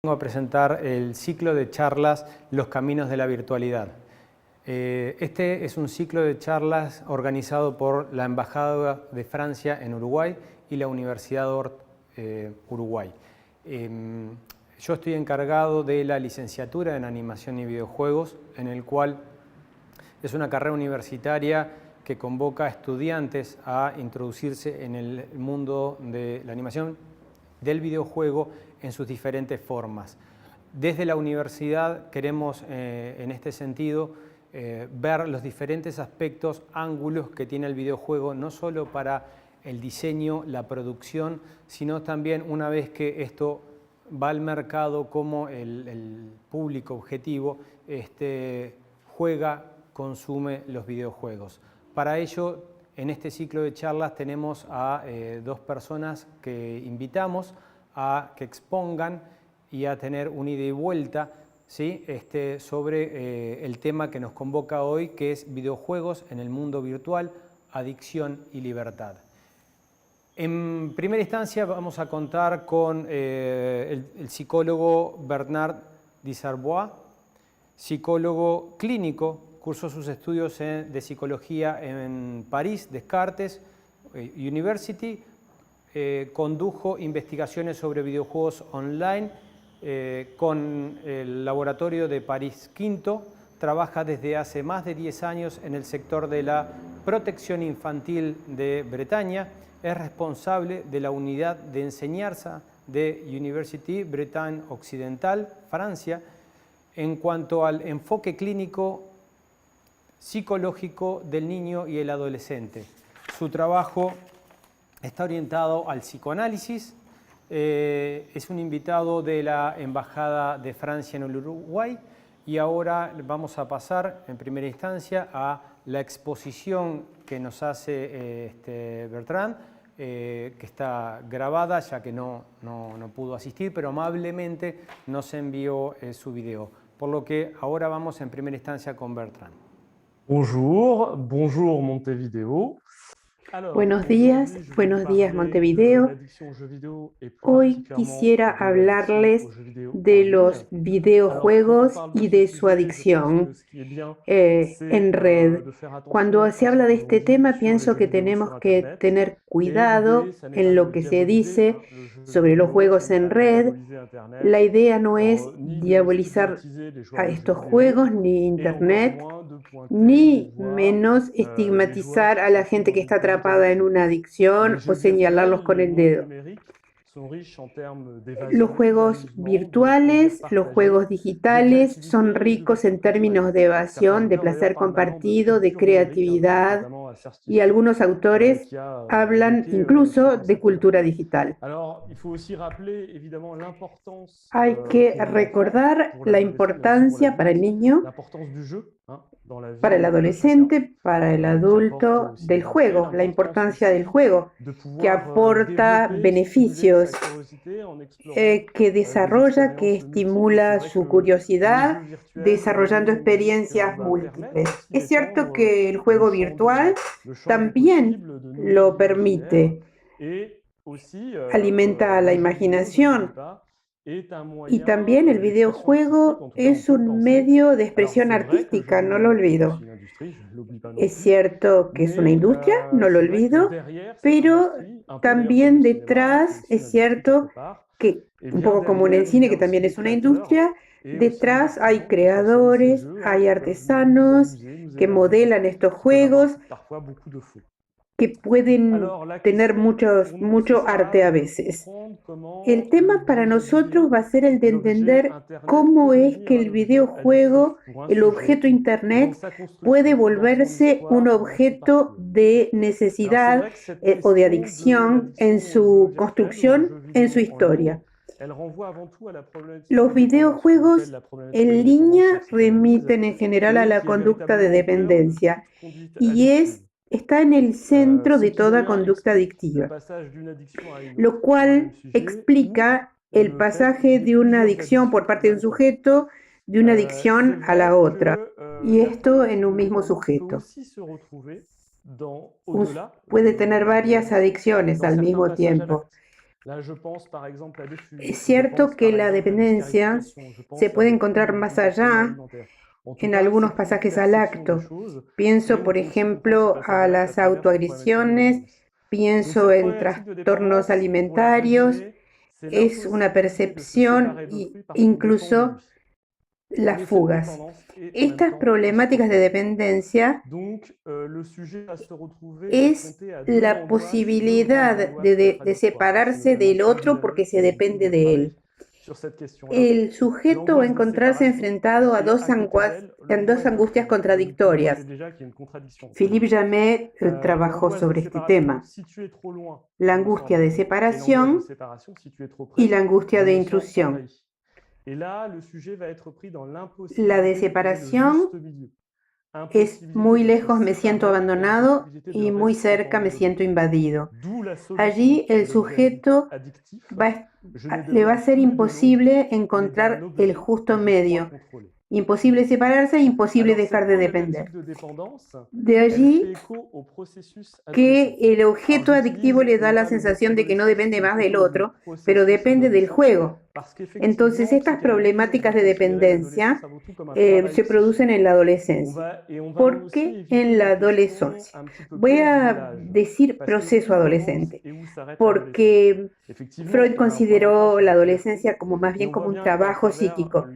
Vengo a presentar el ciclo de charlas Los Caminos de la Virtualidad. Este es un ciclo de charlas organizado por la Embajada de Francia en Uruguay y la Universidad Ort Uruguay. Yo estoy encargado de la licenciatura en Animación y Videojuegos, en el cual es una carrera universitaria que convoca a estudiantes a introducirse en el mundo de la animación del videojuego en sus diferentes formas. Desde la universidad queremos, en este sentido, ver los diferentes aspectos, ángulos que tiene el videojuego, no solo para el diseño, la producción, sino también una vez que esto va al mercado, como el público objetivo juega, consume los videojuegos. Para ello, en este ciclo de charlas tenemos a dos personas que invitamos a que expongan y a tener una ida y vuelta, ¿sí? Sobre el tema que nos convoca hoy, que es videojuegos en el mundo virtual, adicción y libertad. En primera instancia vamos a contar con el psicólogo Bernard Disarbois, psicólogo clínico, cursó sus estudios de psicología en París, Descartes University, condujo investigaciones sobre videojuegos online con el laboratorio de París V, trabaja desde hace más de 10 años en el sector de la protección infantil de Bretaña, es responsable de la unidad de enseñanza de Université Bretagne Occidental, Francia, en cuanto al enfoque clínico psicológico del niño y el adolescente. Su trabajo está orientado al psicoanálisis, es un invitado de la Embajada de Francia en el Uruguay, y ahora vamos a pasar en primera instancia a la exposición que nos hace Bertrand, que está grabada ya que no pudo asistir, pero amablemente nos envió su video. Por lo que ahora vamos en primera instancia con Bertrand. Bonjour, bonjour Montevideo. Buenos días Montevideo. Hoy quisiera hablarles de los videojuegos y de su adicción en red. Cuando se habla de este tema, pienso que tenemos que tener cuidado en lo que se dice sobre los juegos en red. La idea no es diabolizar a estos juegos ni Internet, ni menos estigmatizar a la gente que está atrapada en una adicción o señalarlos con el dedo. Los juegos virtuales, los juegos digitales son ricos en términos de evasión, de placer compartido, de creatividad, y algunos autores hablan incluso de cultura digital. Hay que recordar la importancia para el niño, para el adolescente, para el adulto del juego, la importancia del juego, que aporta beneficios, que desarrolla, que estimula su curiosidad, desarrollando experiencias múltiples. Es cierto que el juego virtual también lo permite, alimenta la imaginación. Y también el videojuego es un medio de expresión artística, no lo olvido. Es cierto que es una industria, no lo olvido, pero también detrás es cierto que, un poco como en el cine, que también es una industria, detrás hay creadores, hay artesanos que modelan estos juegos, que pueden tener mucho arte a veces. El tema para nosotros va a ser el de entender cómo es que el videojuego, el objeto Internet, puede volverse un objeto de necesidad o de adicción en su construcción, en su historia. Los videojuegos en línea remiten en general a la conducta de dependencia y está en el centro de toda conducta adictiva, lo cual explica el pasaje de una adicción por parte de un sujeto de una adicción a la otra, y esto en un mismo sujeto. Puede tener varias adicciones al mismo tiempo. Es cierto que la dependencia se puede encontrar más allá en algunos pasajes al acto. Pienso, por ejemplo, a las autoagresiones, pienso en trastornos alimentarios, es una percepción e incluso las fugas. Estas problemáticas de dependencia es la posibilidad de separarse del otro porque se depende de él. El sujeto va a encontrarse enfrentado a dos angustias contradictorias. Philippe Jamet trabajó sobre este tema: la angustia de separación y la angustia de intrusión. La de separación es muy lejos me siento abandonado y muy cerca me siento invadido. Allí el sujeto le va a ser imposible encontrar el justo medio. Imposible separarse, imposible dejar de depender. De allí que el objeto adictivo le da la sensación de que no depende más del otro, pero depende del juego. Entonces, estas problemáticas de dependencia se producen en la adolescencia. ¿Por qué en la adolescencia? Voy a decir proceso adolescente, porque Freud consideró la adolescencia como más bien como un trabajo psíquico.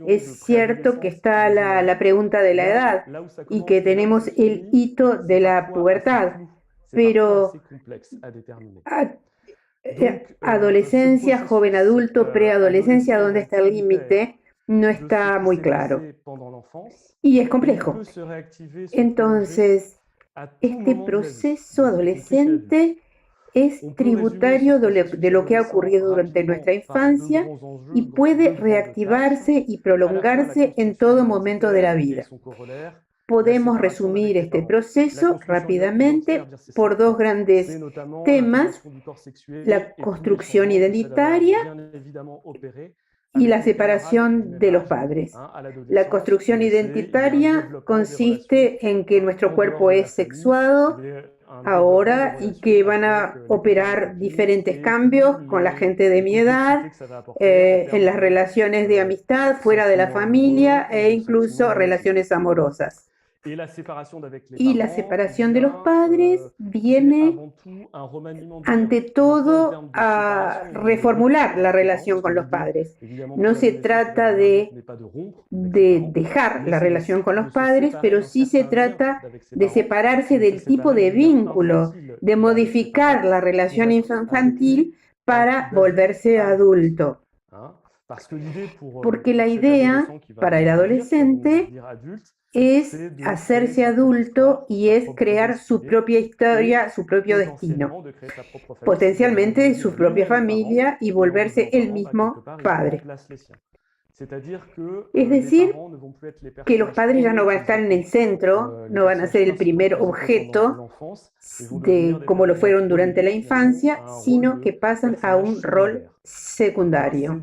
Es cierto que está la pregunta de la edad y que tenemos el hito de la pubertad, pero adolescencia, joven adulto, preadolescencia, ¿dónde está el límite? No está muy claro. Y es complejo. Entonces, este proceso adolescente es tributario de lo que ha ocurrido durante nuestra infancia y puede reactivarse y prolongarse en todo momento de la vida. Podemos resumir este proceso rápidamente por dos grandes temas: la construcción identitaria y la separación de los padres. La construcción identitaria consiste en que nuestro cuerpo es sexuado ahora y que van a operar diferentes cambios con la gente de mi edad, en las relaciones de amistad, fuera de la familia e incluso relaciones amorosas. Y la separación de los padres viene ante todo a reformular la relación con los padres. No se trata de dejar la relación con los padres, pero sí se trata de separarse del tipo de vínculo, de modificar la relación infantil para volverse adulto. Porque la idea para el adolescente es hacerse adulto y es crear su propia historia, su propio destino, potencialmente su propia familia y volverse él mismo padre. Es decir, que los padres ya no van a estar en el centro, no van a ser el primer objeto como lo fueron durante la infancia, sino que pasan a un rol secundario.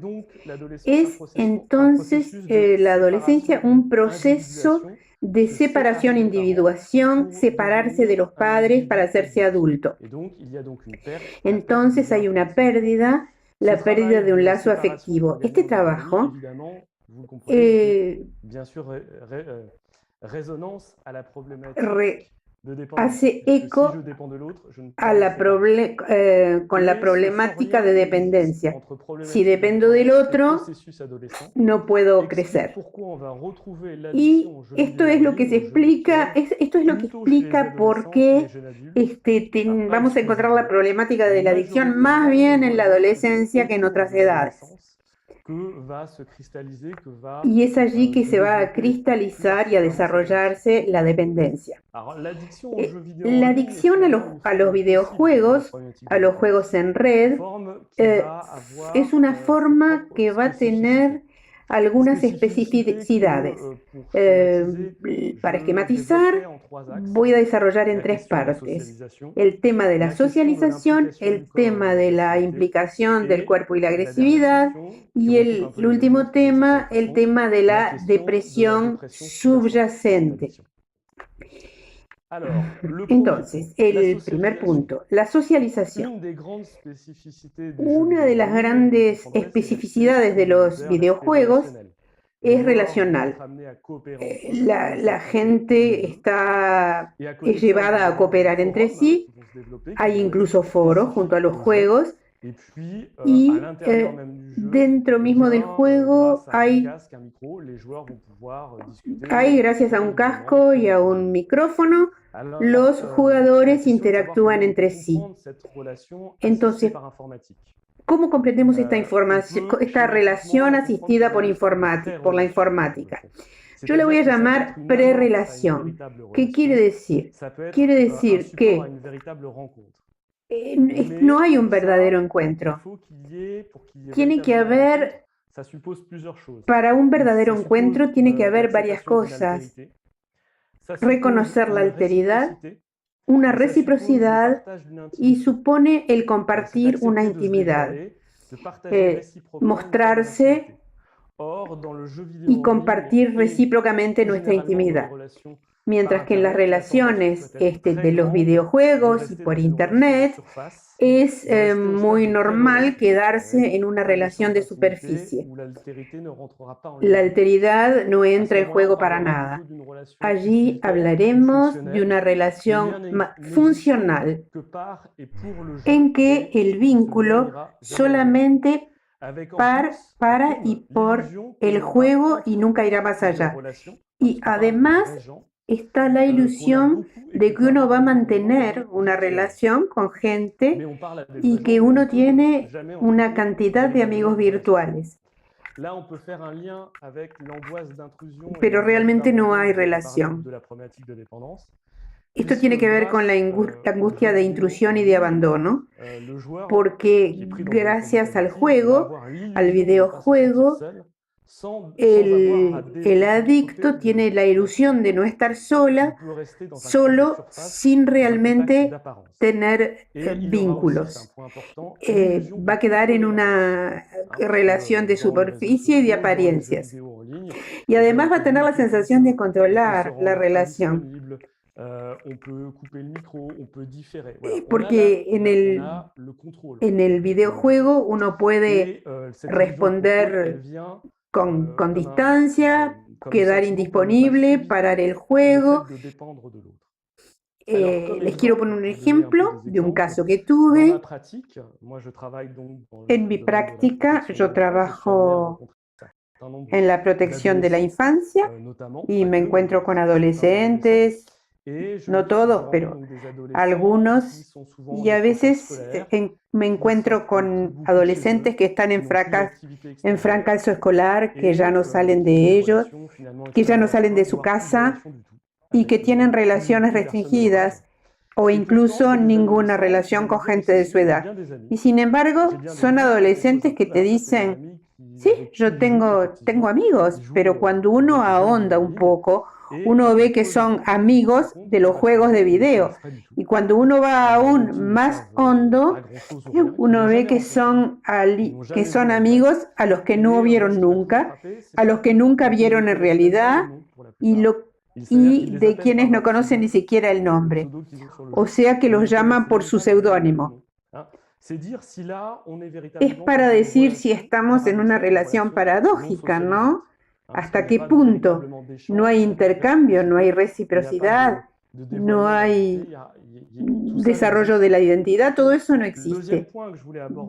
Es entonces la adolescencia un proceso de separación, individuación, separarse de los padres para hacerse adulto. Entonces hay una pérdida, la pérdida de un lazo afectivo. Este trabajo hace eco con la problemática de dependencia. Si dependo del otro, no puedo crecer. Y esto es lo que se explica, esto es lo que explica por qué vamos a encontrar la problemática de la adicción más bien en la adolescencia que en otras edades. Y es allí que se va a cristalizar y a desarrollarse la dependencia. La adicción a los videojuegos, a los juegos en red, es una forma que va a tener algunas especificidades. Para esquematizar, voy a desarrollar en tres partes: el tema de la socialización, el tema de la implicación del cuerpo y la agresividad, y el último tema, el tema de la depresión subyacente. Entonces, el primer punto, la socialización. Una de las grandes especificidades de los videojuegos es relacional. La gente es llevada a cooperar entre sí, hay incluso foros junto a los juegos y dentro mismo del juego hay, gracias a un casco y a un micrófono, los jugadores interactúan entre sí. Entonces, ¿cómo comprendemos esta información, esta relación asistida por la informática? Yo le voy a llamar prerelación. ¿Qué quiere decir? Quiere decir que no hay un verdadero encuentro. Tiene que haber, para un verdadero encuentro, tiene que haber varias cosas. Reconocer la alteridad, una reciprocidad y supone el compartir una intimidad, mostrarse y compartir recíprocamente nuestra intimidad. Mientras que en las relaciones de los videojuegos y por internet es muy normal quedarse en una relación de superficie. La alteridad no entra en juego para nada. Allí hablaremos de una relación funcional en que el vínculo solamente para y por el juego y nunca irá más allá. Y además está la ilusión de que uno va a mantener una relación con gente y que uno tiene una cantidad de amigos virtuales. Pero realmente no hay relación. Esto tiene que ver con la angustia de intrusión y de abandono, porque gracias al juego, al videojuego, el adicto tiene la ilusión de no estar solo sin realmente tener vínculos. Va a quedar en una relación de superficie y de apariencias. Y además va a tener la sensación de controlar la relación. Porque en el videojuego uno puede responder con distancia, quedar indisponible, parar el juego. Les quiero poner un ejemplo de un caso que tuve. En mi práctica, yo trabajo en la protección de la infancia y me encuentro con adolescentes, no todos, pero algunos, y a veces me encuentro con adolescentes que están en fracaso escolar, que ya no salen de ellos, que ya no salen de su casa y que tienen relaciones restringidas o incluso ninguna relación con gente de su edad. Y sin embargo, son adolescentes que te dicen, sí, yo tengo amigos, pero cuando uno ahonda un poco, uno ve que son amigos de los juegos de video. Y cuando uno va aún más hondo, uno ve que son amigos a los que no vieron nunca, a los que nunca vieron en realidad y de quienes no conocen ni siquiera el nombre. O sea que los llaman por su seudónimo. Es para decir si estamos en una relación paradójica, ¿no? ¿Hasta qué punto? No hay intercambio, no hay reciprocidad, no hay desarrollo de la identidad, todo eso no existe.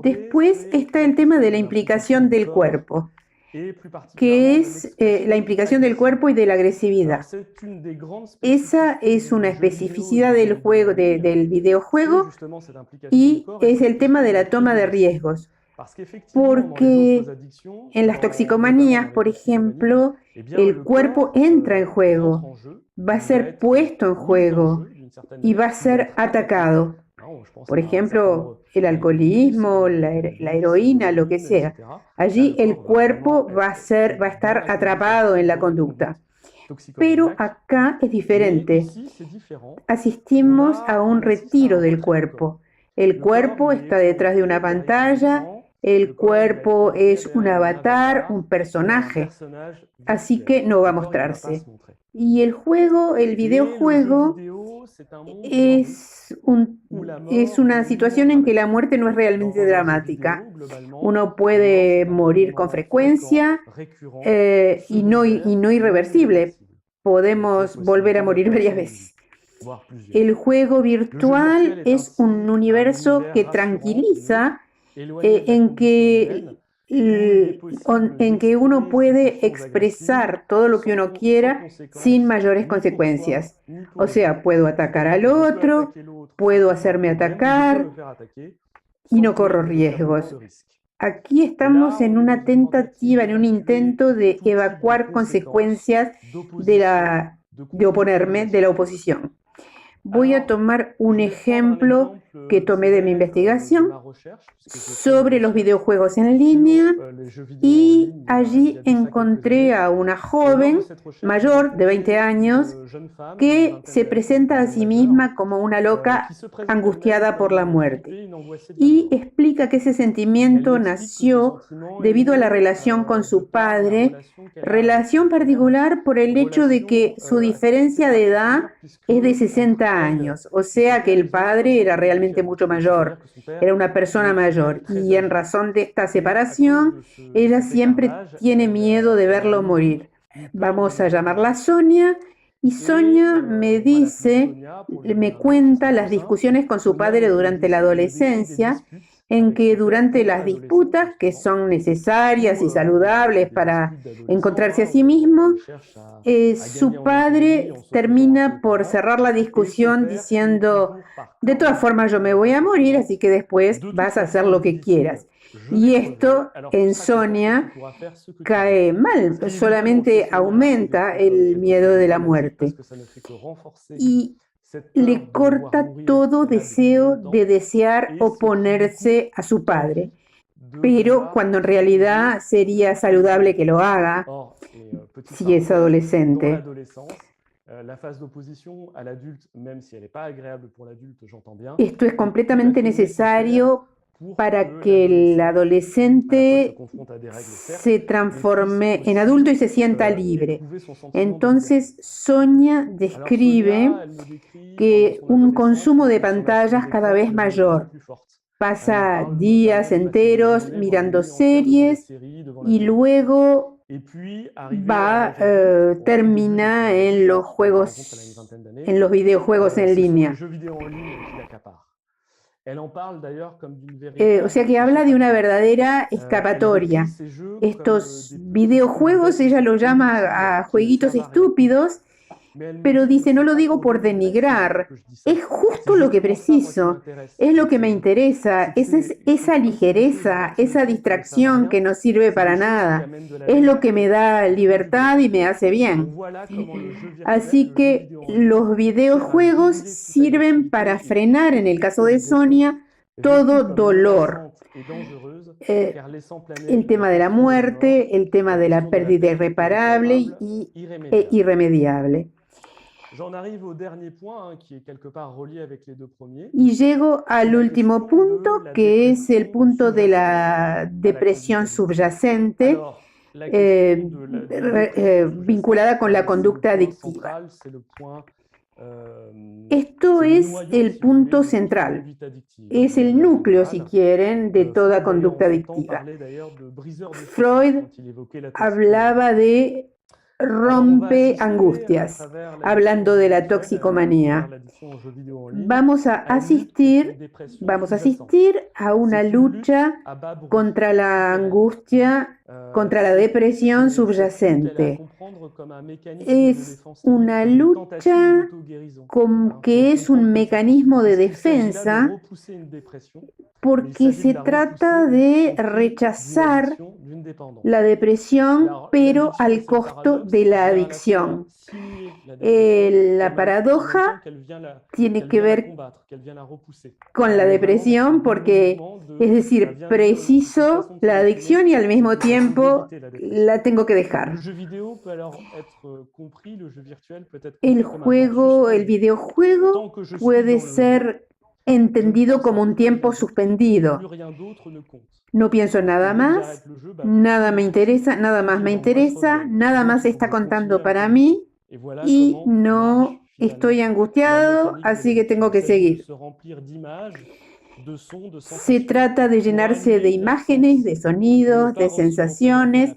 Después está el tema de la implicación del cuerpo, que es la implicación del cuerpo y de la agresividad. Esa es una especificidad del videojuego y es el tema de la toma de riesgos. Porque en las toxicomanías, por ejemplo, el cuerpo entra en juego, va a ser puesto en juego y va a ser atacado. Por ejemplo, el alcoholismo, la heroína, lo que sea. Allí el cuerpo va a estar atrapado en la conducta. Pero acá es diferente. Asistimos a un retiro del cuerpo. El cuerpo está detrás de una pantalla. El cuerpo es un avatar, un personaje, así que no va a mostrarse. Y el videojuego, es una situación en que la muerte no es realmente dramática. Uno puede morir con frecuencia y no irreversible. Podemos volver a morir varias veces. El juego virtual es un universo que tranquiliza, en que uno puede expresar todo lo que uno quiera sin mayores consecuencias. O sea, puedo atacar al otro, puedo hacerme atacar y no corro riesgos. Aquí estamos en una tentativa, en un intento de evacuar consecuencias de oponerme, de la oposición. Voy a tomar un ejemplo que tomé de mi investigación sobre los videojuegos en línea y allí encontré a una joven mayor de 20 años que se presenta a sí misma como una loca angustiada por la muerte y explica que ese sentimiento nació debido a la relación con su padre, relación particular por el hecho de que su diferencia de edad es de 60 años, o sea que el padre era realmente mucho mayor, era una persona mayor, y en razón de esta separación, ella siempre tiene miedo de verlo morir. Vamos a llamarla Sonia, y Sonia me cuenta las discusiones con su padre durante la adolescencia, en que durante las disputas, que son necesarias y saludables para encontrarse a sí mismo, su padre termina por cerrar la discusión diciendo: de todas formas yo me voy a morir, así que después vas a hacer lo que quieras. Y esto en Sonia cae mal, solamente aumenta el miedo de la muerte y le corta todo deseo de desear oponerse a su padre, pero cuando en realidad sería saludable que lo haga si es adolescente. Esto es completamente necesario para que el adolescente se transforme en adulto y se sienta libre. Entonces, Sonia describe que un consumo de pantallas cada vez mayor. Pasa días enteros mirando series y luego termina en los videojuegos en línea. O sea que habla de una verdadera escapatoria. Estos videojuegos, ella los llama a jueguitos estúpidos, pero dice, no lo digo por denigrar, es justo lo que preciso, es lo que me interesa, es esa ligereza, esa distracción que no sirve para nada, es lo que me da libertad y me hace bien. Así que los videojuegos sirven para frenar, en el caso de Sonia, todo dolor. El tema de la muerte, el tema de la pérdida irreparable e irremediable. Y llego al último punto, que es el punto de la depresión subyacente, vinculada con la conducta adictiva. Esto es el punto central, es el núcleo, si quieren, de toda conducta adictiva. Freud hablaba de rompeangustias, hablando de la toxicomanía. Vamos a asistir a una lucha contra la angustia, contra la depresión subyacente. Es una lucha que es un mecanismo de defensa, porque se trata de rechazar la depresión, pero al costo de la adicción. La paradoja tiene que ver con la depresión, porque, es decir, preciso la adicción y al mismo tiempo la tengo que dejar. El videojuego puede ser entendido como un tiempo suspendido. No pienso en nada más, nada me interesa, nada más me interesa, nada más está contando para mí y no Estoy angustiado, así que tengo que seguir. Se trata de llenarse de imágenes, de sonidos, de sensaciones,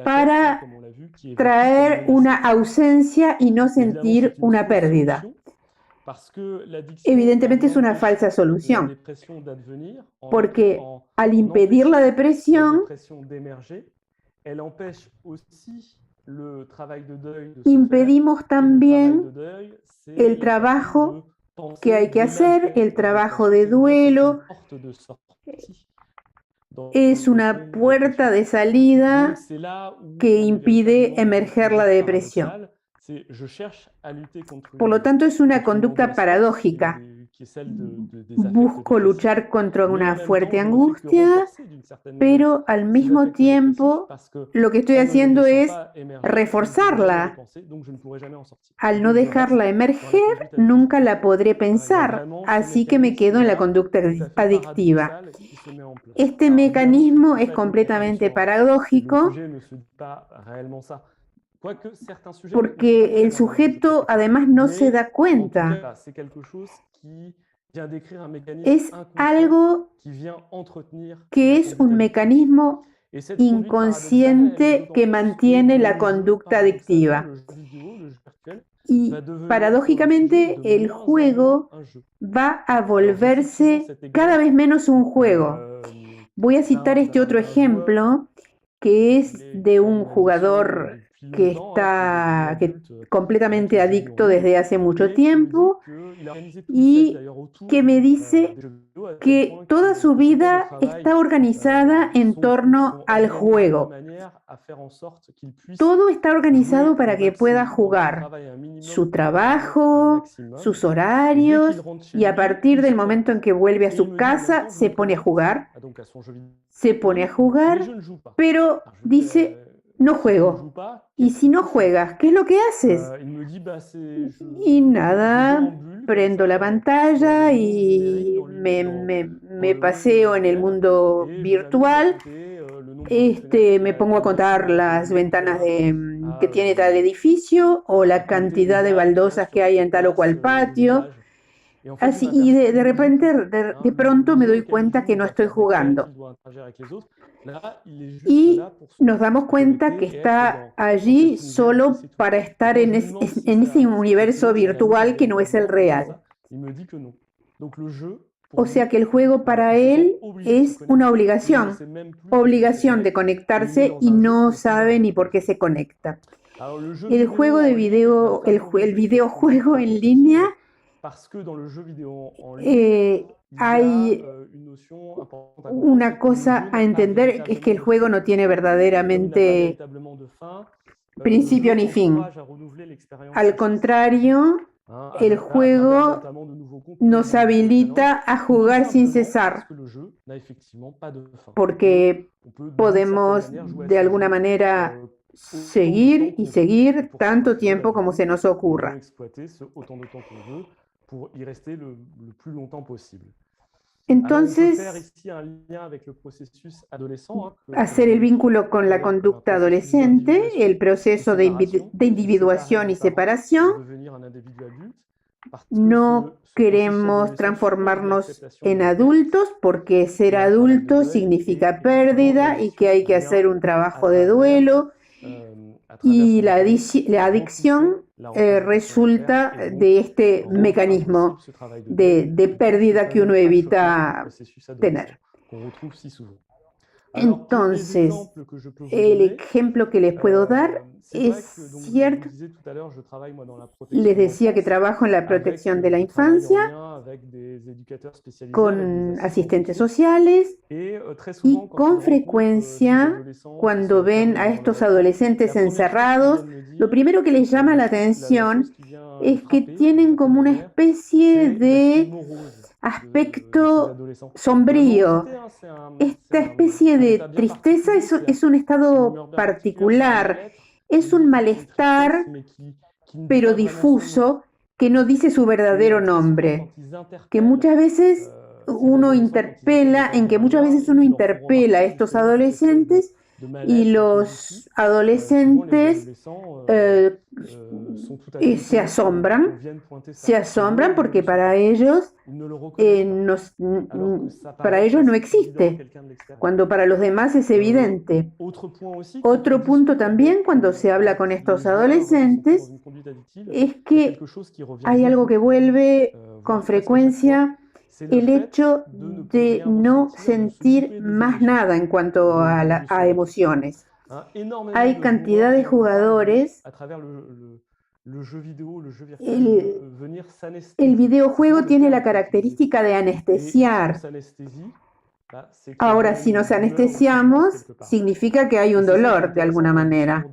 para traer una ausencia y no sentir una pérdida. Evidentemente es una falsa solución, porque al impedir la depresión, impedimos también el trabajo que hay que hacer, el trabajo de duelo. Es una puerta de salida que impide emerger la depresión. Por lo tanto, es una conducta paradójica. Busco luchar contra una fuerte angustia, pero al mismo tiempo lo que estoy haciendo es reforzarla. Al no dejarla emerger, nunca la podré pensar, así que me quedo en la conducta adictiva. Este mecanismo es completamente paradójico porque el sujeto además no se da cuenta. Es algo que es un mecanismo inconsciente que mantiene la conducta adictiva. Y paradójicamente el juego va a volverse cada vez menos un juego. Voy a citar este otro ejemplo que es de un jugador que está completamente adicto desde hace mucho tiempo y que me dice que toda su vida está organizada en torno al juego. Todo está organizado para que pueda jugar su trabajo, sus horarios, y a partir del momento en que vuelve a su casa se pone a jugar. Se pone a jugar, pero dice, no juego. Y si no juegas, ¿qué es lo que haces? Y nada, prendo la pantalla y me paseo en el mundo virtual. Me pongo a contar las ventanas que tiene tal edificio o la cantidad de baldosas que hay en tal o cual patio. Así, y de repente, de pronto me doy cuenta que no estoy jugando. Y nos damos cuenta que está allí solo para estar en ese universo virtual que no es el real. O sea que el juego para él es una obligación de conectarse y no sabe ni por qué se conecta. El juego de video, el videojuego en línea, hay una cosa a entender, es que el juego no tiene verdaderamente principio ni fin. Al contrario, el juego nos habilita a jugar sin cesar, porque podemos de alguna manera seguir y seguir tanto tiempo como se nos ocurra. Entonces, hacer el vínculo con la conducta adolescente, el proceso de individuación y separación. No queremos transformarnos en adultos porque ser adulto significa pérdida y que hay que hacer un trabajo de duelo. Y la adicción resulta de este mecanismo de pérdida que uno evita tener. Entonces, el ejemplo que les puedo dar es cierto. Les decía que trabajo en la protección de la infancia con asistentes sociales y con frecuencia cuando ven a estos adolescentes encerrados, lo primero que les llama la atención es que tienen como una especie de aspecto sombrío. Esta especie de tristeza es un estado particular, es un malestar, pero difuso, que no dice su verdadero nombre, que muchas veces uno interpela a estos adolescentes y los adolescentes se asombran porque para ellos no existe, cuando para los demás es evidente. Otro punto también cuando se habla con estos adolescentes es que hay algo que vuelve con frecuencia, el hecho de no sentir más nada en cuanto a emociones. Hay cantidad de jugadores. El videojuego tiene la característica de anestesiar. Ahora, si nos anestesiamos, significa que hay un dolor de alguna manera.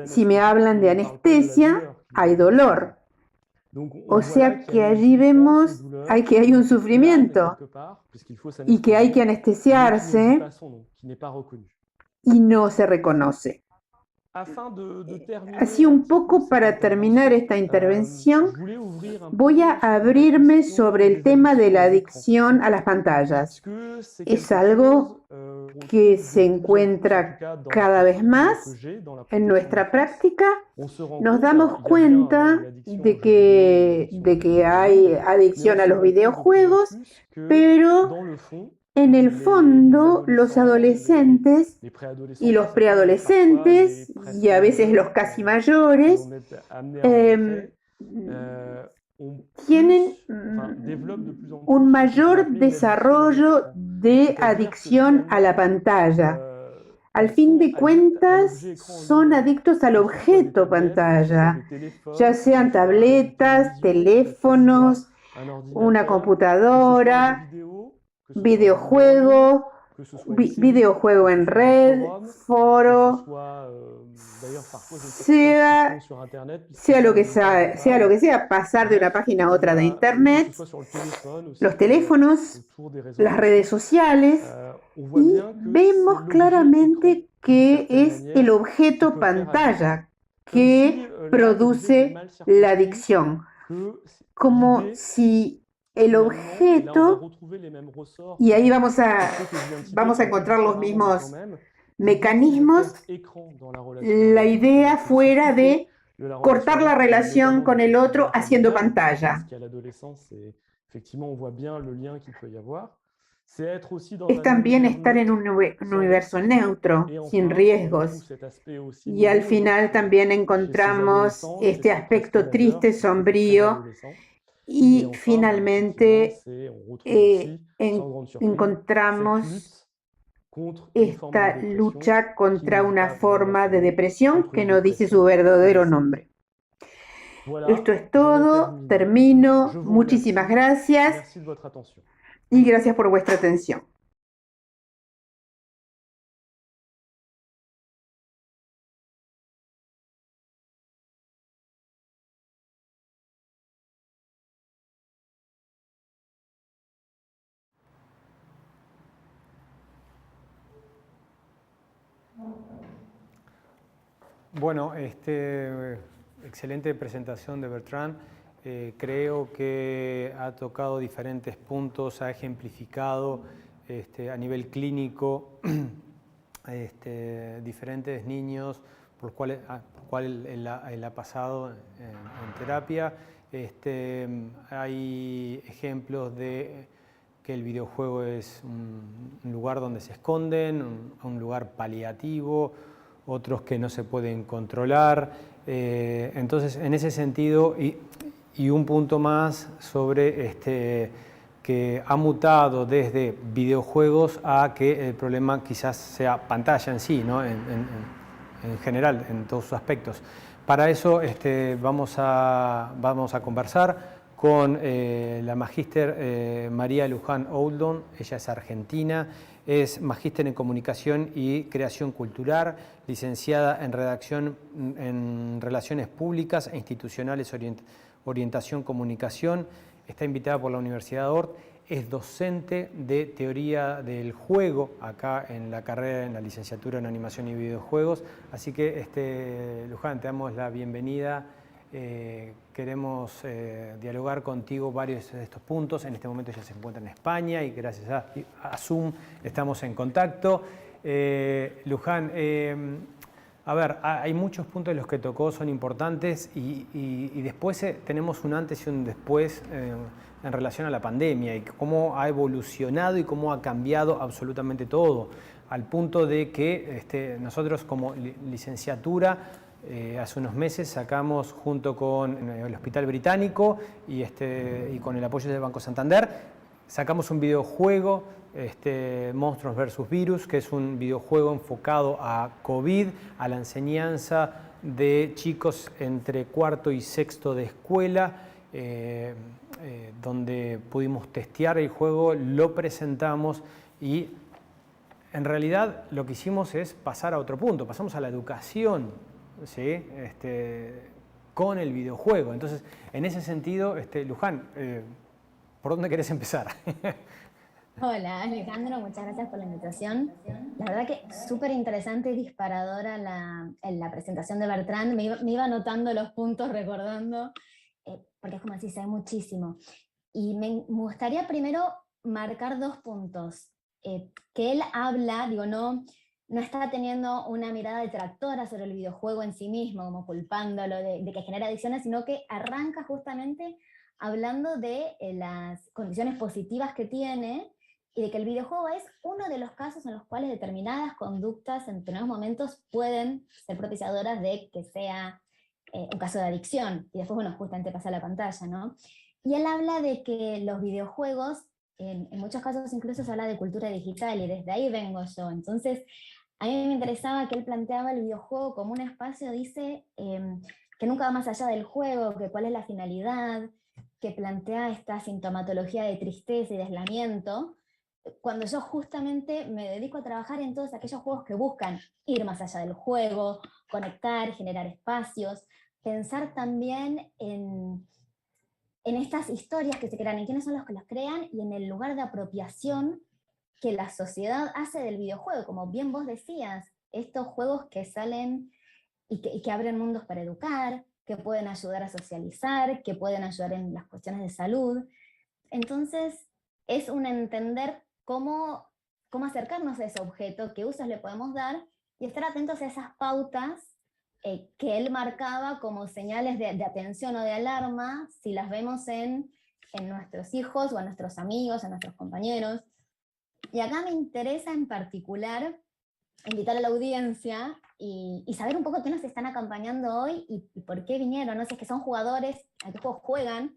Si me hablan de anestesia, hay dolor. O sea que allí vemos que hay un sufrimiento y que hay que anestesiarse y no se reconoce. Así un poco para terminar esta intervención, voy a abrirme sobre el tema de la adicción a las pantallas. Es algo que se encuentra cada vez más en nuestra práctica. Nos damos cuenta de que hay adicción a los videojuegos, pero en el fondo los adolescentes y los preadolescentes, y a veces los casi mayores, tienen un mayor desarrollo de adicción a la pantalla. Al fin de cuentas, son adictos al objeto pantalla, ya sean tabletas, teléfonos, una computadora, videojuego en red, foro, sea lo que sea, pasar de una página a otra de internet, los teléfonos, las redes sociales, y vemos claramente que es el objeto pantalla que produce la adicción, como si el objeto, y ahí vamos a encontrar los mismos mecanismos, la idea fuera de cortar la relación con el otro haciendo pantalla. Es también estar en un universo neutro, sin riesgos. Y al final también encontramos este aspecto triste, sombrío. Y finalmente encontramos esta lucha contra una forma de depresión que no dice su verdadero nombre. Esto es todo, termino. Muchísimas gracias y gracias por vuestra atención. Bueno, excelente presentación de Bertrand. Creo que ha tocado diferentes puntos, ha ejemplificado a nivel clínico diferentes niños por cuales él ha pasado en terapia. Hay ejemplos de que el videojuego es un lugar donde se esconden, un lugar paliativo, otros que no se pueden controlar. Entonces, en ese sentido, y un punto más sobre que ha mutado desde videojuegos a que el problema quizás sea pantalla en sí, ¿no? en general, en todos sus aspectos. Para eso vamos a conversar con la magíster María Luján Oldon. Ella es argentina, es magíster en comunicación y creación cultural, licenciada en redacción en relaciones públicas e institucionales, orientación comunicación. Está invitada por la Universidad de Ort. Es docente de teoría del juego acá en la carrera, en la licenciatura en animación y videojuegos. Así que, Luján, te damos la bienvenida. Queremos dialogar contigo varios de estos puntos. En este momento ya se encuentra en España y gracias a Zoom estamos en contacto. Luján, a ver, hay muchos puntos de los que tocó, son importantes y después tenemos un antes y un después en relación a la pandemia y cómo ha evolucionado y cómo ha cambiado absolutamente todo, al punto de que nosotros como licenciatura hace unos meses sacamos junto con el Hospital Británico y con el apoyo del Banco Santander, sacamos un videojuego, Monstruos vs. Virus, que es un videojuego enfocado a COVID, a la enseñanza de chicos entre cuarto y sexto de escuela, donde pudimos testear el juego, lo presentamos y en realidad lo que hicimos es pasar a otro punto, pasamos a la educación, ¿sí? Con el videojuego. Entonces, en ese sentido, Luján, ¿por dónde querés empezar? Hola Alejandro, muchas gracias por la invitación. La verdad que súper interesante y disparadora la presentación de Bertrand. Me iba anotando los puntos, recordando, porque es como decís, hay muchísimo. Y me gustaría primero marcar dos puntos. Que él habla, digo, no está teniendo una mirada detractora sobre el videojuego en sí mismo, como culpándolo de que genera adicciones, sino que arranca justamente hablando de las condiciones positivas que tiene y de que el videojuego es uno de los casos en los cuales determinadas conductas en determinados momentos pueden ser propiciadoras de que sea un caso de adicción. Y después, bueno, justamente pasa a la pantalla, ¿no? Y él habla de que los videojuegos, en muchos casos incluso se habla de cultura digital, y desde ahí vengo yo. Entonces, a mí me interesaba que él planteaba el videojuego como un espacio, dice, que nunca va más allá del juego, que cuál es la finalidad, que plantea esta sintomatología de tristeza y de aislamiento, cuando yo justamente me dedico a trabajar en todos aquellos juegos que buscan ir más allá del juego, conectar, generar espacios, pensar también en estas historias que se crean, en quiénes son los que los crean y en el lugar de apropiación que la sociedad hace del videojuego, como bien vos decías, estos juegos que salen y que abren mundos para educar, que pueden ayudar a socializar, que pueden ayudar en las cuestiones de salud. Entonces, es un entender cómo acercarnos a ese objeto, qué usos le podemos dar, y estar atentos a esas pautas que él marcaba como señales de atención o de alarma, si las vemos en nuestros hijos, o en nuestros amigos, en nuestros compañeros. Y acá me interesa en particular invitar a la audiencia y saber un poco qué nos están acompañando hoy y por qué vinieron, no sé, si es que son jugadores, a qué juegos juegan.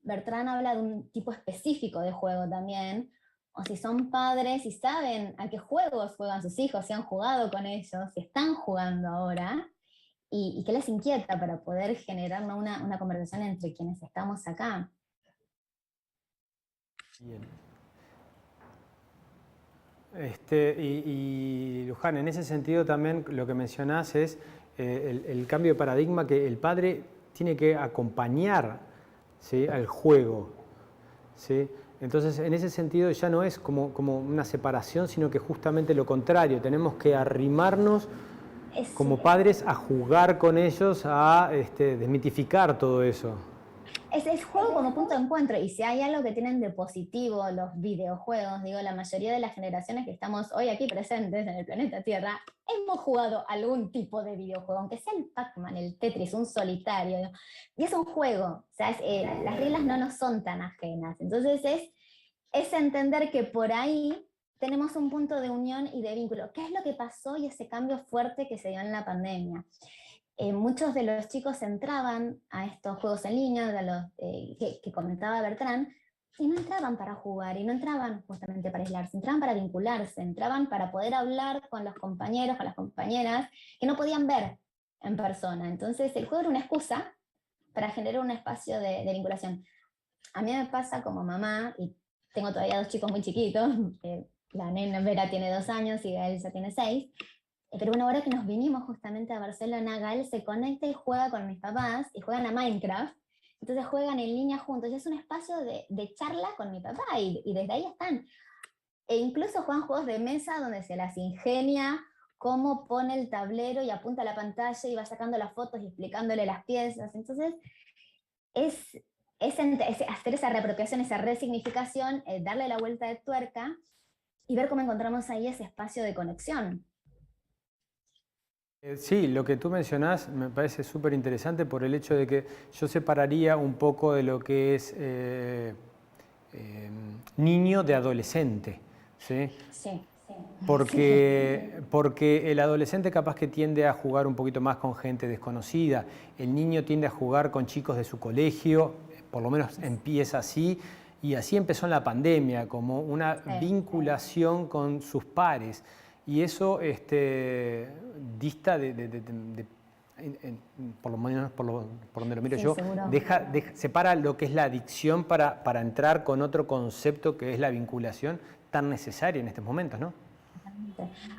Bertrand habla de un tipo específico de juego también, o si son padres y saben a qué juegos juegan sus hijos, si han jugado con ellos, si están jugando ahora, y qué les inquieta para poder generar una conversación entre quienes estamos acá. Bien. Y Luján, en ese sentido también lo que mencionás es el cambio de paradigma, que el padre tiene que acompañar, ¿sí?, al juego, ¿sí? Entonces, en ese sentido ya no es como una separación, sino que justamente lo contrario, tenemos que arrimarnos como padres a jugar con ellos, a desmitificar todo eso. Es juego como punto de encuentro, y si hay algo que tienen de positivo los videojuegos, digo, la mayoría de las generaciones que estamos hoy aquí presentes en el planeta Tierra, hemos jugado algún tipo de videojuego, aunque sea el Pac-Man, el Tetris, un solitario, ¿no? Y es un juego, o sea, las reglas no nos son tan ajenas, entonces es entender que por ahí tenemos un punto de unión y de vínculo. ¿Qué es lo que pasó y ese cambio fuerte que se dio en la pandemia? Muchos de los chicos entraban a estos juegos en línea, de los, que comentaba Bertrand, y no entraban para jugar, y no entraban justamente para aislarse, entraban para vincularse, entraban para poder hablar con los compañeros, con las compañeras, que no podían ver en persona. Entonces el juego era una excusa para generar un espacio de vinculación. A mí me pasa como mamá, y tengo todavía dos chicos muy chiquitos, la nena Vera tiene 2 años y Gael ya tiene 6, pero bueno, ahora que nos vinimos justamente a Barcelona, Gael se conecta y juega con mis papás, y juegan a Minecraft, entonces juegan en línea juntos, y es un espacio de charla con mi papá, y desde ahí están. E incluso juegan juegos de mesa donde se las ingenia, cómo pone el tablero y apunta a la pantalla y va sacando las fotos y explicándole las piezas. Entonces, es hacer esa reapropiación, esa resignificación, darle la vuelta de tuerca, y ver cómo encontramos ahí ese espacio de conexión. Sí, lo que tú mencionás me parece súper interesante por el hecho de que yo separaría un poco de lo que es niño de adolescente, ¿sí? Sí. Porque el adolescente capaz que tiende a jugar un poquito más con gente desconocida, el niño tiende a jugar con chicos de su colegio, por lo menos empieza así, y así empezó en la pandemia, como una vinculación con sus pares. Y eso dista por lo menos por donde lo miro yo, separa lo que es la adicción para entrar con otro concepto que es la vinculación tan necesaria en estos momentos, ¿no?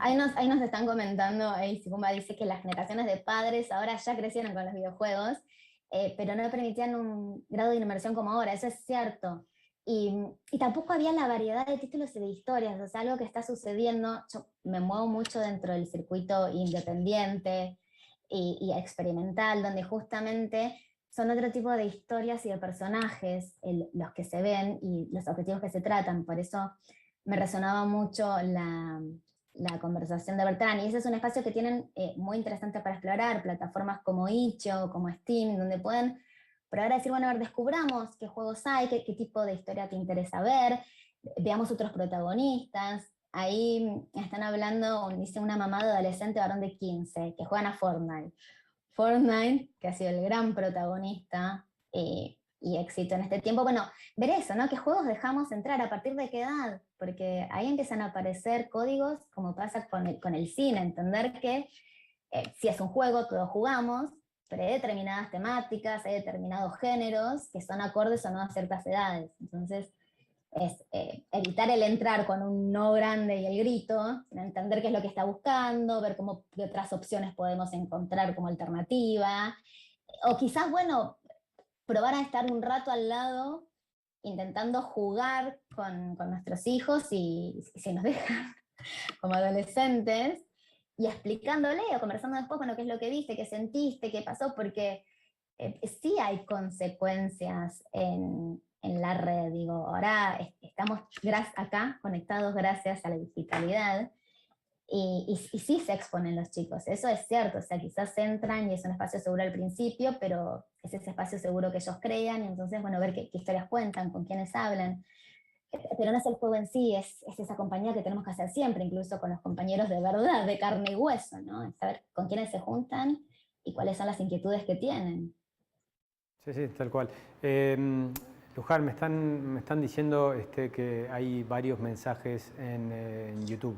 Ahí nos están comentando, Sibumba dice que las generaciones de padres ahora ya crecieron con los videojuegos, pero no permitían un grado de inmersión como ahora, eso es cierto. Y tampoco había la variedad de títulos y de historias, o sea, algo que está sucediendo. Yo me muevo mucho dentro del circuito independiente y experimental, donde justamente son otro tipo de historias y de personajes los que se ven y los objetivos que se tratan. Por eso me resonaba mucho la conversación de Bertrand, y ese es un espacio que tienen muy interesante para explorar, plataformas como Itch.io, como Steam, donde pueden probar a decir, bueno, a ver, descubramos qué juegos hay, qué tipo de historia te interesa ver, veamos otros protagonistas. Ahí están hablando, dice una mamá de adolescente varón de 15, que juegan a Fortnite. Fortnite, que ha sido el gran protagonista y éxito en este tiempo. Bueno, ver eso, ¿no? ¿Qué juegos dejamos entrar? ¿A partir de qué edad? Porque ahí empiezan a aparecer códigos, como pasa con el cine, entender que si es un juego, todos jugamos, pero hay determinadas temáticas, hay determinados géneros que son acordes o no a ciertas edades. Entonces, es evitar el entrar con un no grande y el grito, sino entender qué es lo que está buscando, ver qué otras opciones podemos encontrar como alternativa, o quizás, bueno, probar a estar un rato al lado intentando jugar con nuestros hijos y si nos dejan como adolescentes, y explicándole o conversando después, bueno, qué es lo que viste, qué sentiste, qué pasó, porque sí hay consecuencias en la red. Digo, ahora estamos acá conectados gracias a la digitalidad, y sí se exponen los chicos, eso es cierto. O sea, quizás entran y es un espacio seguro al principio, pero es ese espacio seguro que ellos crean, y entonces, bueno, ver qué historias cuentan, con quiénes hablan. Pero no es el juego en sí, es esa compañía que tenemos que hacer siempre, incluso con los compañeros de verdad, de carne y hueso, ¿no? Es saber con quiénes se juntan y cuáles son las inquietudes que tienen. Sí, sí, tal cual. Luján, me están diciendo que hay varios mensajes en YouTube.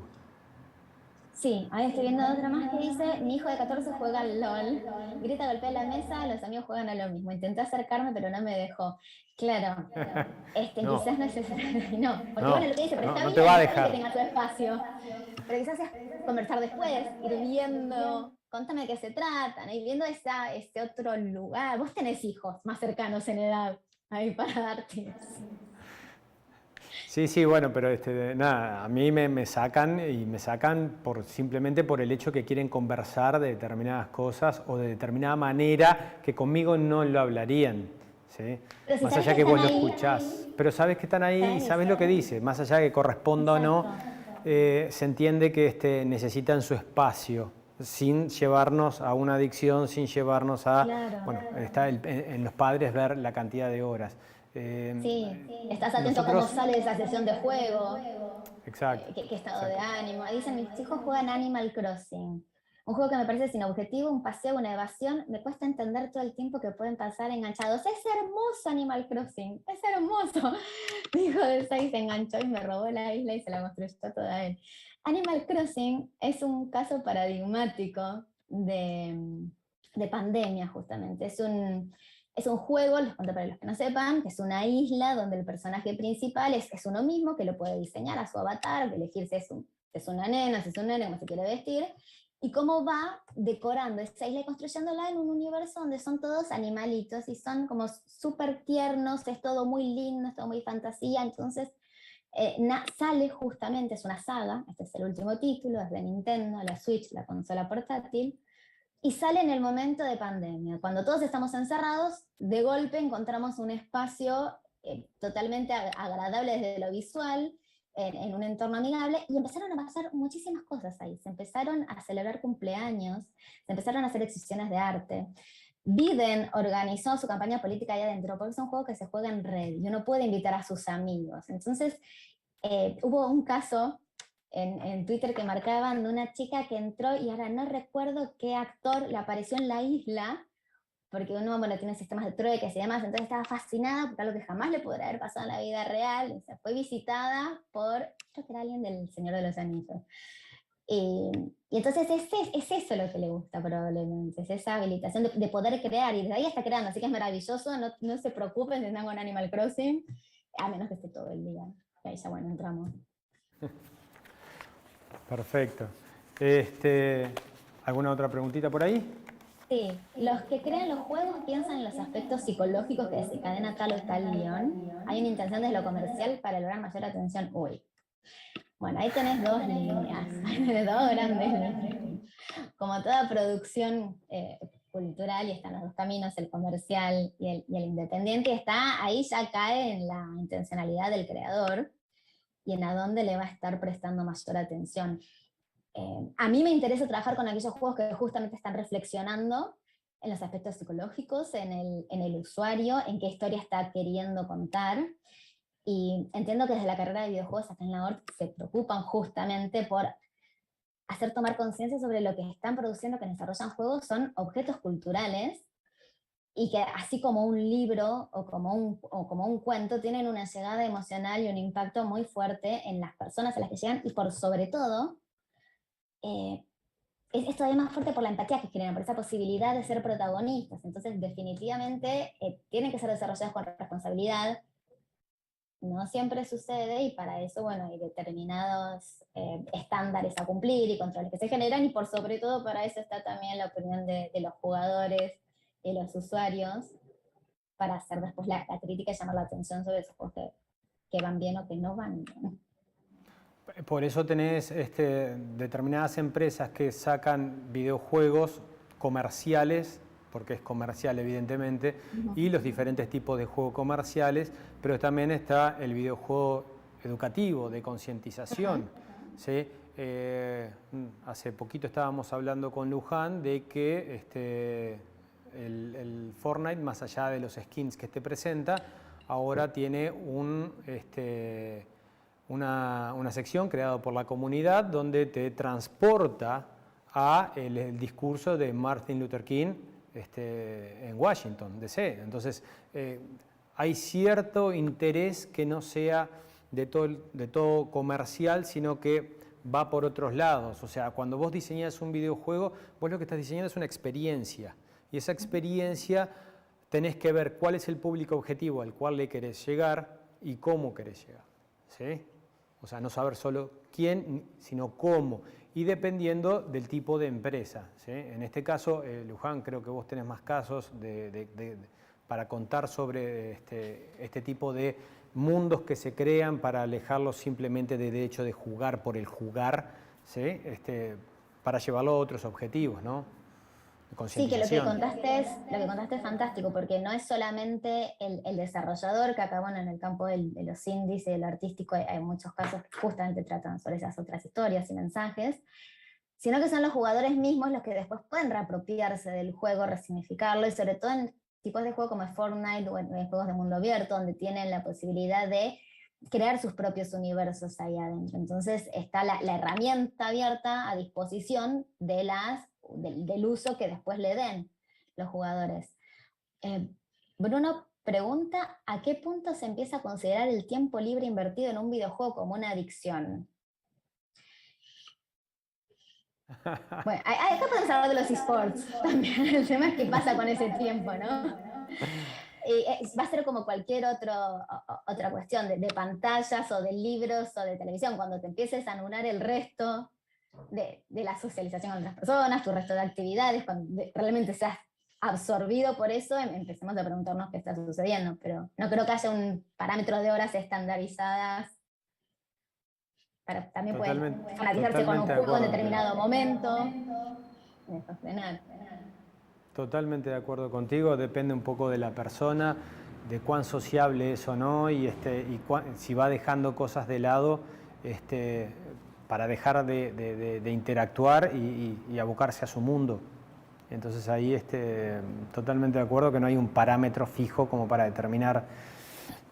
Sí, ahí estoy viendo otra más que dice: mi hijo de 14 juega al LOL, grita, golpea la mesa, los amigos juegan a lo mismo. Intenté acercarme, pero no me dejó. Claro, No. quizás no es necesario, no, porque No, bueno, lo que dice, pero no, está no bien, te va a está bien que dejar. tenga su espacio, pero quizás es conversar después, ir viendo, contame de qué se trata, ¿no? Ir viendo ese otro lugar. Vos tenés hijos más cercanos en edad ahí para dar tips. Sí, sí, bueno, pero nada, a mí me sacan simplemente por el hecho que quieren conversar de determinadas cosas o de determinada manera que conmigo no lo hablarían, ¿sí? Pero si Más sabés allá que que están vos lo ahí, escuchás, pero sabes que están ahí y sabes lo que dice, más allá de que corresponda o no, exacto. se entiende que necesitan su espacio, sin llevarnos a una adicción, sin llevarnos a, Claro. bueno, está en los padres ver la cantidad de horas. Sí, estás atento a cómo Nosotros, sale de esa sesión de juego, exacto, qué estado de exacto. ánimo. Ahí dicen, mis hijos juegan Animal Crossing, un juego que me parece sin objetivo, un paseo, una evasión. Me cuesta entender todo el tiempo que pueden pasar enganchados. Es hermoso Animal Crossing, es hermoso. Mi hijo de 6 se enganchó y me robó la isla y se la construyó toda él. Animal Crossing es un caso paradigmático de pandemia, justamente. Es un juego, les cuento para los que no sepan, que es una isla donde el personaje principal es uno mismo, que lo puede diseñar a su avatar, elegir si es una nena, si es un nene, cómo se quiere vestir, y cómo va decorando esa isla y construyéndola en un universo donde son todos animalitos y son como súper tiernos, es todo muy lindo, es todo muy fantasía. Entonces sale justamente, es una saga, este es el último título, es de Nintendo, la Switch, la consola portátil, y sale en el momento de pandemia. Cuando todos estamos encerrados, de golpe encontramos un espacio totalmente agradable desde lo visual, en un entorno amigable, y empezaron a pasar muchísimas cosas ahí. Se empezaron a celebrar cumpleaños, se empezaron a hacer exhibiciones de arte. Biden organizó su campaña política ahí adentro, porque es un juego que se juega en red, y uno puede invitar a sus amigos. Entonces, hubo un caso en Twitter que marcaban de una chica que entró, y ahora no recuerdo qué actor le apareció en la isla, porque uno, bueno, tiene sistemas de trueques y demás, entonces estaba fascinada por algo que jamás le podría haber pasado en la vida real, y se fue visitada por, creo que era alguien del Señor de los Anillos. Y entonces es eso lo que le gusta probablemente, es esa habilitación de poder crear, y desde ahí está creando, así que es maravilloso, no se preocupen si están con Animal Crossing, a menos que esté todo el día, y ahí ya bueno, entramos. Perfecto. ¿Alguna otra preguntita por ahí? Sí, los que crean los juegos piensan en los aspectos psicológicos que desencadena tal o tal guión. Hay una intención desde lo comercial para lograr mayor atención. Uy. Bueno, ahí tenés dos líneas, dos grandes líneas. Como toda producción cultural, y están los dos caminos, el comercial y el independiente, ahí ya cae en la intencionalidad del creador y en a dónde le va a estar prestando mayor atención. A mí me interesa trabajar con aquellos juegos que justamente están reflexionando en los aspectos psicológicos, en el usuario, en qué historia está queriendo contar. Y entiendo que desde la carrera de videojuegos acá en la ORT se preocupan justamente por hacer tomar conciencia sobre lo que están produciendo, que desarrollan juegos, son objetos culturales, y que así como un libro o como un cuento, tienen una llegada emocional y un impacto muy fuerte en las personas a las que llegan, y por sobre todo, es todavía más fuerte por la empatía que generan, por esa posibilidad de ser protagonistas. Entonces, definitivamente, tienen que ser desarrollados con responsabilidad. No siempre sucede, y para eso, bueno, hay determinados estándares a cumplir y controles que se generan, y por sobre todo para eso está también la opinión de los jugadores, de los usuarios, para hacer después la crítica y llamar la atención sobre esos juegos que van bien o que no van bien. Por eso tenés determinadas empresas que sacan videojuegos comerciales, porque es comercial evidentemente, y los diferentes tipos de juegos comerciales, pero también está el videojuego educativo, de concientización. ¿Sí? Hace poquito estábamos hablando con Luján de que el Fortnite, más allá de los skins que te presenta, ahora tiene una sección creada por la comunidad donde te transporta a el discurso de Martin Luther King en Washington, D.C. Entonces, hay cierto interés que no sea de todo comercial, sino que va por otros lados. O sea, cuando vos diseñás un videojuego, vos lo que estás diseñando es una experiencia. Y esa experiencia tenés que ver cuál es el público objetivo al cual le querés llegar y cómo querés llegar. ¿Sí? O sea, no saber solo quién, sino cómo. Y dependiendo del tipo de empresa. ¿Sí? En este caso, Luján, creo que vos tenés más casos para contar sobre este tipo de mundos que se crean para alejarlos simplemente del hecho de jugar por el jugar, ¿sí? Para llevarlo a otros objetivos, ¿no? Sí, que lo que contaste es fantástico, porque no es solamente el desarrollador, que acá, bueno, en el campo de los indies y de lo artístico hay muchos casos que justamente tratan sobre esas otras historias y mensajes, sino que son los jugadores mismos los que después pueden reapropiarse del juego, resignificarlo, y sobre todo en tipos de juego como Fortnite o en juegos de mundo abierto, donde tienen la posibilidad de crear sus propios universos ahí adentro. Entonces está la herramienta abierta a disposición del uso que después le den los jugadores. Bruno pregunta, ¿a qué punto se empieza a considerar el tiempo libre invertido en un videojuego como una adicción? Bueno, acá podemos hablar de los esports también. El tema es qué pasa con ese tiempo, ¿no? Va a ser como cualquier otra cuestión de pantallas o de libros o de televisión, cuando te empieces a anular el resto de la socialización con otras personas, tu resto de actividades, cuando realmente seas absorbido por eso, empecemos a preguntarnos qué está sucediendo, pero no creo que haya un parámetro de horas estandarizadas. También pueden fanatizarse con un juego en determinado momento y después frenar. Totalmente de acuerdo contigo, depende un poco de la persona, de cuán sociable es o no, y si va dejando cosas de lado para dejar de interactuar y abocarse a su mundo. Entonces ahí totalmente de acuerdo que no hay un parámetro fijo como para determinar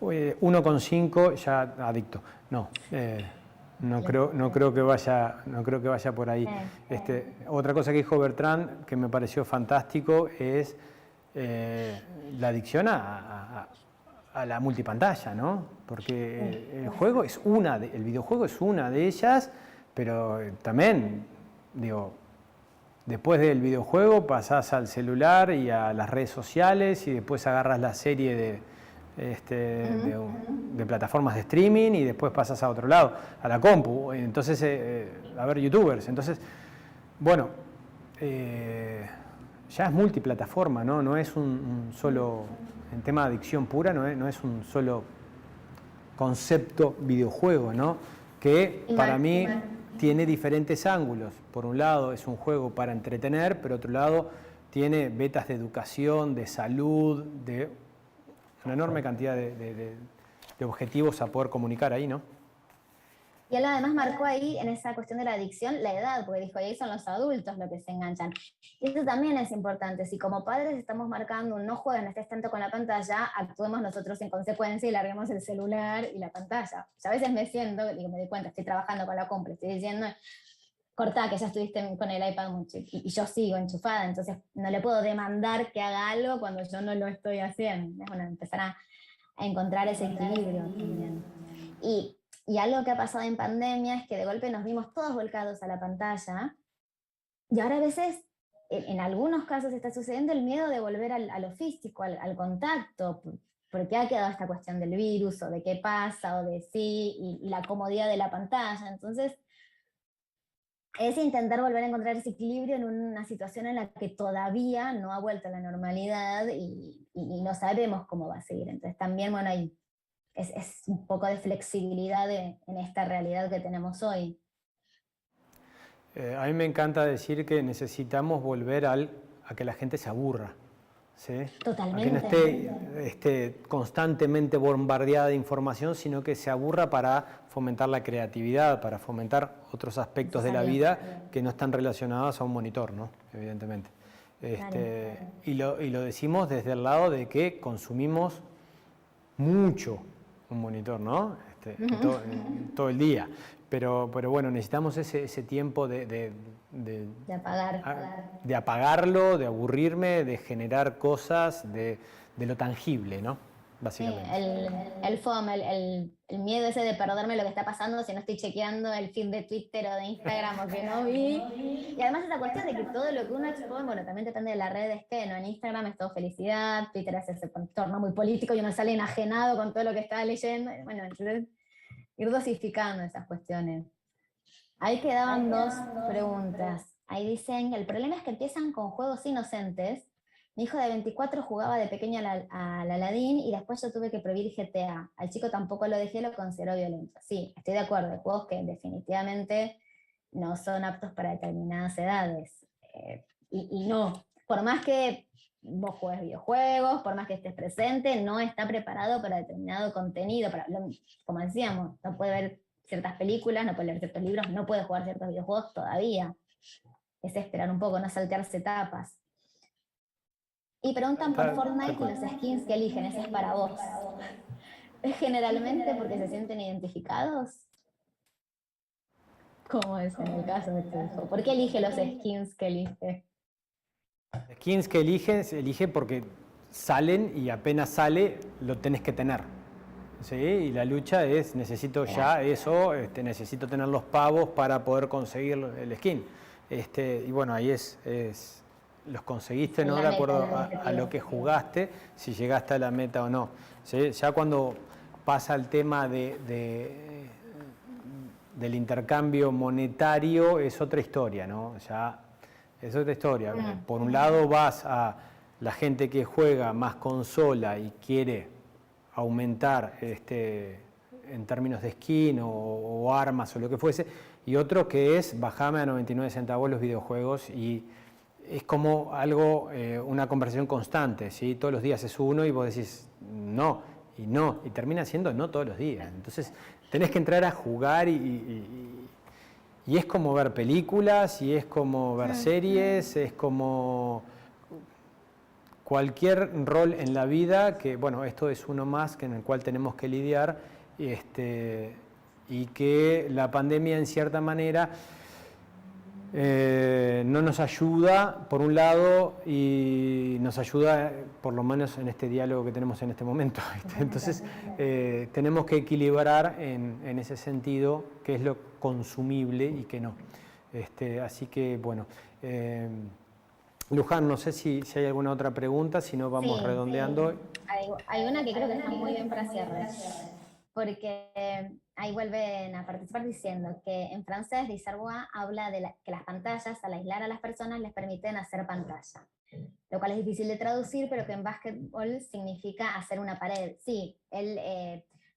1,5 ya adicto. No creo que vaya por ahí. Otra cosa que dijo Bertrand que me pareció fantástico es la adicción a la multipantalla, ¿no? Porque el videojuego es una de ellas, pero también, digo, después del videojuego pasás al celular y a las redes sociales y después agarras la serie de plataformas de streaming y después pasas a otro lado, a la compu, entonces a ver youtubers. Entonces, bueno, ya es multiplataforma, ¿no? No es un solo, en tema de adicción pura, no es un solo concepto videojuego, ¿no? Que para mí tiene diferentes ángulos. Por un lado es un juego para entretener, pero por otro lado tiene vetas de educación, de salud, de una enorme cantidad de objetivos a poder comunicar ahí, ¿no? Y él además marcó ahí, en esa cuestión de la adicción, la edad, porque dijo, ahí son los adultos los que se enganchan. Y eso también es importante. Si como padres estamos marcando un no jueguen, no estés tanto con la pantalla, actuemos nosotros en consecuencia y larguemos el celular y la pantalla. O sea, a veces me siento, digo, me doy cuenta, estoy trabajando con la compra, estoy diciendo, cortá, que ya estuviste con el iPad mucho, y yo sigo enchufada, entonces no le puedo demandar que haga algo cuando yo no lo estoy haciendo. Bueno, empezar a encontrar ese equilibrio también. Y algo que ha pasado en pandemia es que de golpe nos vimos todos volcados a la pantalla y ahora a veces, en algunos casos está sucediendo el miedo de volver a lo físico, al contacto, porque ha quedado esta cuestión del virus o de qué pasa o de sí y la comodidad de la pantalla. Entonces, es intentar volver a encontrar ese equilibrio en una situación en la que todavía no ha vuelto a la normalidad y no sabemos cómo va a seguir. Entonces también, bueno, es un poco de flexibilidad en esta realidad que tenemos hoy. A mí me encanta decir que necesitamos volver a que la gente se aburra, ¿sí? Totalmente. A que no esté constantemente bombardeada de información, sino que se aburra para fomentar la creatividad, para fomentar otros aspectos de la vida que no están relacionados a un monitor, ¿no? Evidentemente. Claro. Y lo decimos desde el lado de que consumimos mucho un monitor, ¿no? Todo el día. Pero bueno, necesitamos ese tiempo de apagarlo, de aburrirme, de generar cosas, de lo tangible, ¿no? Básicamente. Sí, el FOMO, el miedo ese de perderme lo que está pasando si no estoy chequeando el feed de Twitter o de Instagram o que no vi. Y además esa cuestión de que todo lo que uno expone, bueno, también depende de las redes que, ¿no? En Instagram es todo felicidad, Twitter es ese entorno muy político y uno sale enajenado con todo lo que está leyendo. Bueno, entonces ir dosificando esas cuestiones. Ahí quedaban dos preguntas. Ahí dicen, el problema es que empiezan con juegos inocentes. Mi hijo de 24 jugaba de pequeño al Aladdin y después yo tuve que prohibir GTA. Al chico tampoco lo dejé, lo consideró violento. Sí, estoy de acuerdo, hay juegos que definitivamente no son aptos para determinadas edades. Y no, por más que vos juegues videojuegos, por más que estés presente, no está preparado para determinado contenido. Como decíamos, no puede ver ciertas películas, no puede leer ciertos libros, no puede jugar ciertos videojuegos todavía. Es esperar un poco, no saltearse etapas. Y preguntan por Fortnite y los skins que eligen, ese es para vos. ¿Es generalmente porque se sienten identificados? ¿Cómo es en el caso de este hijo? ¿Por qué elige los skins que elige? Skins que elige, se elige porque salen y apenas sale lo tenés que tener. ¿Sí? Y la lucha es, necesito ya eso, necesito tener los pavos para poder conseguir el skin. Y bueno, ahí los conseguiste no de acuerdo a lo que jugaste, si llegaste a la meta o no. ¿Sí? Ya cuando pasa el tema del intercambio monetario es otra historia, ¿no? Ya es otra historia. Por un lado vas a la gente que juega más consola y quiere aumentar en términos de skin o armas o lo que fuese, y otro que es bajame a 99 centavos los videojuegos y es como algo, una conversación constante, ¿sí? Todos los días es uno y vos decís no, y termina siendo no todos los días. Entonces tenés que entrar a jugar y es como ver películas, y es como ver series, es como cualquier rol en la vida, que bueno, esto es uno más en el cual tenemos que lidiar, y que la pandemia en cierta manera no nos ayuda, por un lado, y nos ayuda por lo menos en este diálogo que tenemos en este momento. Entonces, tenemos que equilibrar en ese sentido qué es lo consumible y qué no. Así que, bueno, Luján, no sé si hay alguna otra pregunta, si no vamos redondeando. Sí. Hay una que creo que está muy bien para cierre, porque ahí vuelven a participar diciendo que en francés Disarbois habla de que las pantallas, al aislar a las personas, les permiten hacer pantalla, lo cual es difícil de traducir, pero que en básquetbol significa hacer una pared. Sí,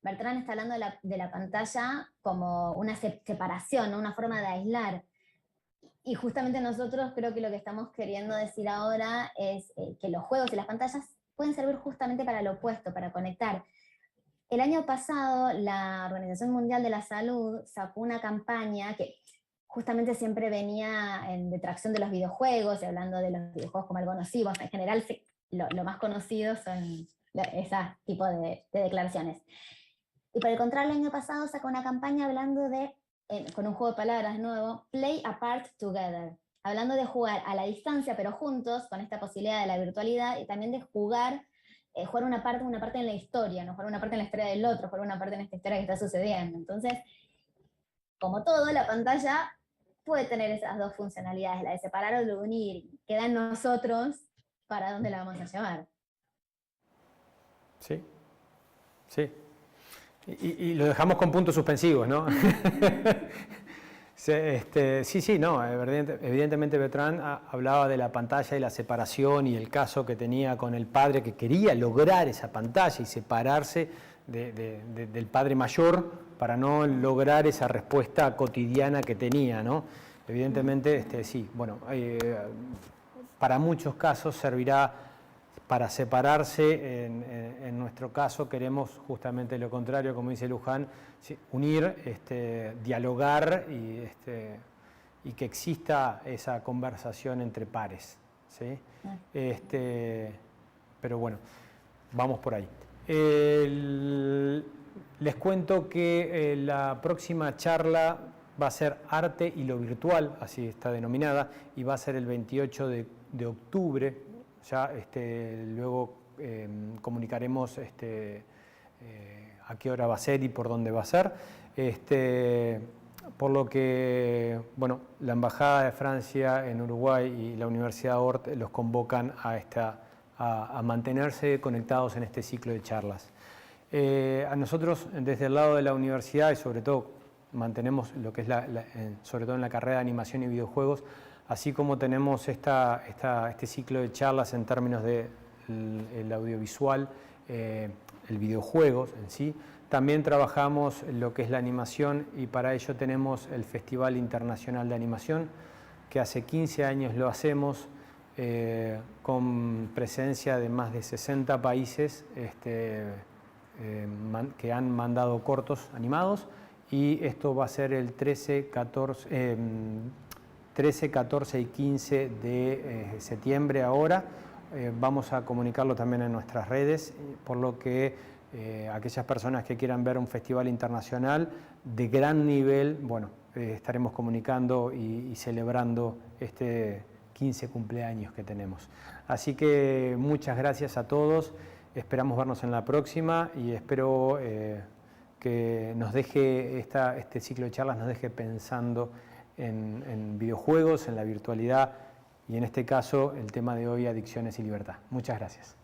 Bertrand está hablando de la pantalla como una separación, una forma de aislar. Y justamente nosotros creo que lo que estamos queriendo decir ahora es que los juegos y las pantallas pueden servir justamente para lo opuesto, para conectar. El año pasado la Organización Mundial de la Salud sacó una campaña que justamente siempre venía en detracción de los videojuegos, y hablando de los videojuegos como algo nocivo. En general lo más conocido son ese tipo de declaraciones. Y por el contrario, el año pasado sacó una campaña hablando de, con un juego de palabras nuevo, Play Apart Together, hablando de jugar a la distancia pero juntos, con esta posibilidad de la virtualidad, y también de jugar una parte en la historia, no jugar una parte en la historia del otro, jugar una parte en esta historia que está sucediendo. Entonces, como todo, la pantalla puede tener esas dos funcionalidades, la de separar o de unir. Queda en nosotros para dónde la vamos a llevar. Sí, sí. Y lo dejamos con puntos suspensivos, ¿no? Sí, no, evidentemente Bertrand hablaba de la pantalla y la separación, y el caso que tenía con el padre que quería lograr esa pantalla y separarse del padre mayor para no lograr esa respuesta cotidiana que tenía, ¿no? Evidentemente, sí, bueno, para muchos casos servirá para separarse. En nuestro caso queremos justamente lo contrario, como dice Luján, unir, dialogar y que exista esa conversación entre pares, ¿sí? Pero bueno, vamos por ahí. Les cuento que la próxima charla va a ser Arte y lo virtual, así está denominada, y va a ser el 28 de octubre. Ya luego comunicaremos a qué hora va a ser y por dónde va a ser. Por lo que, bueno, la Embajada de Francia en Uruguay y la Universidad Hort los convocan a mantenerse conectados en este ciclo de charlas. A nosotros, desde el lado de la universidad, y sobre todo mantenemos lo que es sobre todo en la carrera de animación y videojuegos, así como tenemos este ciclo de charlas en términos del audiovisual, el videojuegos en sí, también trabajamos lo que es la animación, y para ello tenemos el Festival Internacional de Animación, que hace 15 años lo hacemos, con presencia de más de 60 países que han mandado cortos animados, y esto va a ser el 13, 14 y 15 de septiembre ahora. Vamos a comunicarlo también en nuestras redes, por lo que aquellas personas que quieran ver un festival internacional de gran nivel, bueno, estaremos comunicando y celebrando este 15 cumpleaños que tenemos. Así que muchas gracias a todos, esperamos vernos en la próxima, y espero que nos deje este ciclo de charlas nos deje pensando en videojuegos, en la virtualidad, y en este caso el tema de hoy, adicciones y libertad. Muchas gracias.